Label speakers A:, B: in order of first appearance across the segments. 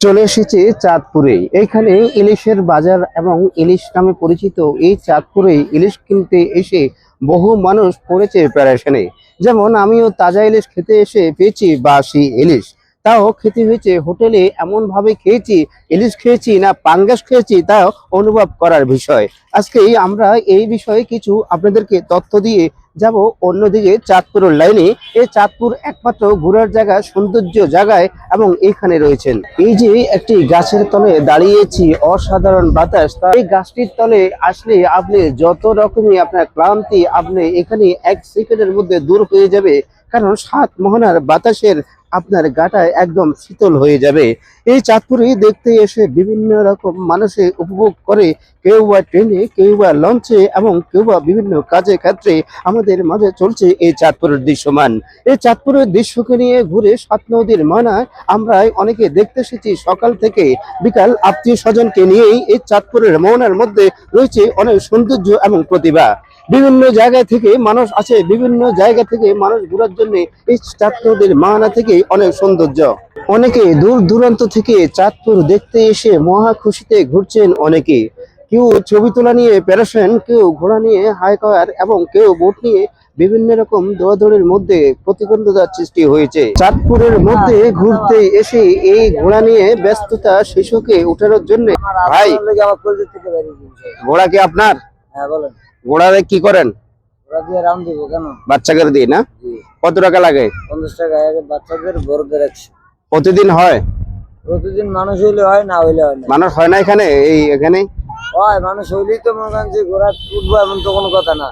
A: চলে এসেছে চাঁদপুরে। এইখানে ইলিশের বাজার এবং ইলিশ নামে পরিচিত এই চাঁদপুরে ইলিশ কিনতে এসে বহু মানুষ পড়েছে প্যারাশানে। যেমন আমিও তাজা ইলিশ খেতে এসে পেয়েছি বাসি ইলিশ, তাও খেতে হয়েছে হোটেলে। এমন ভাবে খেয়েছি, ইলিশ খেয়েছি না পাঙ্গাস খেয়েছি তাও অনুভব করার বিষয়। আজকেই আমরা এই বিষয়ে কিছু আপনাদেরকে তথ্য দিয়ে যাব অন্যদিকে চাঁদপুরের লাইনে। এই চাঁদপুর একমাত্র ঘোরার জায়গা, সৌন্দর্য জায়গায় এবং এখানে রয়েছেন। এই যে একটি গাছের তলে দাঁড়িয়েছি, অসাধারণ বাতাস। এই গাছটির তলে আসলে আপনি যত রকমই আপনার ক্লান্তি আপনি এখানে এক সেকেন্ডের মধ্যে দূর হয়ে যাবে, কারণ 7 মোহনার বাতাসের আপনার গাটায় একদম শীতল হয়ে যাবে। এই চাঁদপুরে দেখতে এসে বিভিন্ন রকম মানুষে উপভোগ করে, কেউ বা ট্রেনে, কেউ বা লঞ্চে এবং কেউ বা বিভিন্ন কাজে ক্ষেত্রে আমাদের মাঝে চলছে এই চাঁদপুরের দৃশ্যমান। এই চাঁদপুরের দৃশ্যকে নিয়ে ঘুরে 7 নদীর মানায় আমরা অনেকে দেখতে এসেছি সকাল থেকে বিকাল। আত্মীয় স্বজনকে নিয়েই এই চাঁদপুরের মোহনার মধ্যে রয়েছে অনেক সৌন্দর্য এবং প্রতিভা। বিভিন্ন জায়গা থেকে মানুষ আসে, বিভিন্ন জায়গা থেকে মানুষ ঘোরার জন্য এই চাঁদপুরের মানা থেকে অনেক সৌন্দর্য। অনেকে দূর দূরান্ত থেকে চাঁদপুর দেখতে এসে মহা খুশিতে ঘুরছেন। অনেকে কেউ ছবি তোলা নিয়ে প্যারাশন, কেউ ঘোড়া নিয়ে হাইকার এবং কেউ বোট নিয়ে বিভিন্ন রকম দৌড়াদৌড়ির মধ্যে প্রতিবন্ধকতার সৃষ্টি হয়েছে। চাঁদপুরের মধ্যে ঘুরতে এসে এই ঘোড়া নিয়ে ব্যস্ততা শিশুকে উঠানোর জন্য। ভাই, ঘোড়া কি আপনার?
B: হ্যাঁ বলেন।
A: ঘোড়ারে কি করেন?
B: ওরা দিয়ে রাউন্ড দিব কেন?
A: বাচ্চাদের দিয়ে না?
B: জি।
A: কত টাকা লাগে?
B: 50 টাকা আগে বাচ্চাদের, বড়দের 100।
A: প্রতিদিন হয়?
B: প্রতিদিন মানুষ হইলে হয়, না হইলে হয় না।
A: মানুষ হয় না এখানে? এখানে
B: হয়, মানুষ হইলেই তো মনে করেন যে ঘোড়া উঠবো এমন তো কোনো কথা না।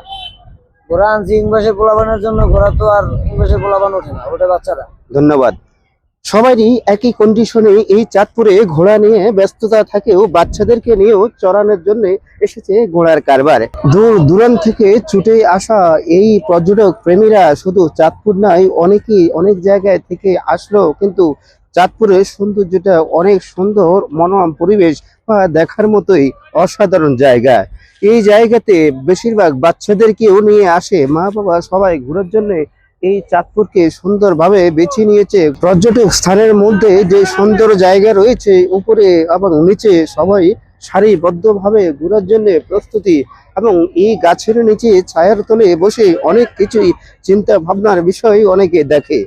B: ঘোড়া আনছি ইংবাসে পোলাবানের জন্য, ঘোড়া তো আর ইংবাসে পোলাবান ওঠে না, ওঠে বাচ্চারা।
A: ধন্যবাদ। সবারই একই কন্ডিশনে এই চাঁদপুরে ঘোড়া নিয়ে ব্যস্ততা থাকেও বাচ্চাদেরকে নিয়েও চড়ানোর জন্য এসেছে ঘোড়ার কারবার। দূর দূরান্ত থেকে ছুটে আসা এই পর্যটক প্রেমীরা শুধু চাঁদপুর নয়, অনেকেই অনেক জায়গায় থেকে আসলো, কিন্তু চাঁদপুরের সৌন্দর্যটা অনেক সুন্দর, মনোরম পরিবেশ বা দেখার মতোই অসাধারণ জায়গা। এই জায়গাতে বেশিরভাগ বাচ্চাদেরকেও নিয়ে আসে, মা বাবা সবাই ঘোরার জন্য এই চাঁদপুরকে সুন্দরভাবে বেছে নিয়েছে। পর্যটক স্থানের মধ্যে যে সুন্দর জায়গা রয়েছে, উপরে এবং নিচে সবাই সারিবদ্ধভাবে ঘোরার জন্য প্রস্তুতি। এবং এই গাছের নিচে ছায়ার তলে বসে অনেক কিছুই চিন্তা ভাবনার বিষয় অনেকে দেখে।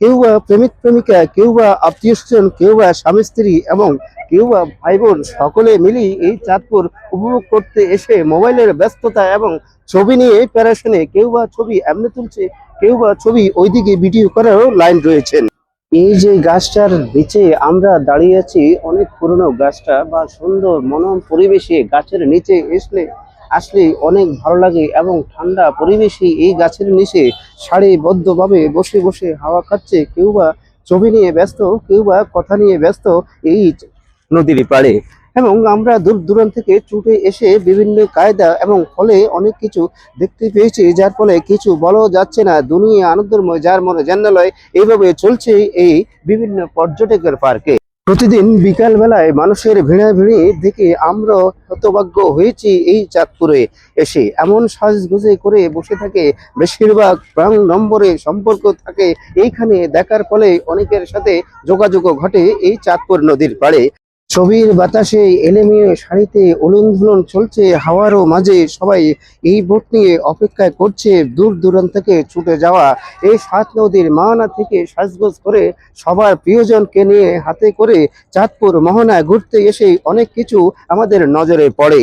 A: কেউ বা প্রেমিক প্রেমিকা, কেউ বা আত্মীয় স্বজন, কেউ বা স্বামী স্ত্রী এবং কেউ বা ভাই বোন, সকলে মিলেই এই চাঁদপুর উপভোগ করতে এসে মোবাইলের ব্যস্ততা এবং ছবি নিয়ে প্যারাশনে, কেউ বা ছবি এমনি তুলছে, কেউ বা ছবি ওইদিকে ভিডিও করারও লাইন রয়েছেন। এই যে গাছটার নিচে আমরা দাঁড়িয়ে আছি, অনেক পুরনো গাছটা বা সুন্দর মনোরম পরিবেশে গাছের নিচে আসলে অনেক ভালো লাগে এবং ঠান্ডা পরিবেশে এই গাছের নিচে সারিবদ্ধভাবে বসে বসে হাওয়া খাচ্ছে, কেউ বা ছবি নিয়ে ব্যস্ত, কেউ বা কথা নিয়ে ব্যস্ত এই নদীর পাড়ে। এবং আমরা দূর দূরান্ত থেকে ছুটে এসে বিভিন্ন কায়দা এবং ফলে অনেক কিছু দেখতে পেয়েছি, যার ফলে কিছু বলা যাচ্ছে না। দুনিয়া আনন্দময়, যার মনে জানালয়। এইভাবে চলছে এই বিভিন্ন পর্যটকের পার্কে। প্রতিদিন বিকাল বেলায় মানুষের ভিড়াভিড়ি দেখে আমরা হতভাগ্য হয়েছি এই চাঁদপুরে এসে। এমন সাজগোজে করে বসে থাকে, বেশিরভাগ প্রাণ নম্বরে সম্পর্ক থাকে এইখানে দেখার ফলে অনেকের সাথে যোগাযোগ ঘটে এই চাঁদপুর নদীর পাড়ে। ছবির বাতাসে এলোমেলো শাড়িতে উলুন চলছে হাওয়ারও মাঝে। সবাই এই বোট নিয়ে অপেক্ষা করছে দূর দূরান্ত থেকে ছুটে যাওয়া এই 7 নদীর মানা থেকে সাজগোজ করে সবার প্রিয়জনকে নিয়ে হাতে করে চাঁদপুর মোহনা ঘুরতে এসে অনেক কিছু আমাদের নজরে পড়ে।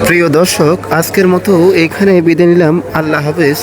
A: প্রিয় দর্শক, আজকের মতো এখানে বিদায় নিলাম। আল্লাহ হাফেজ।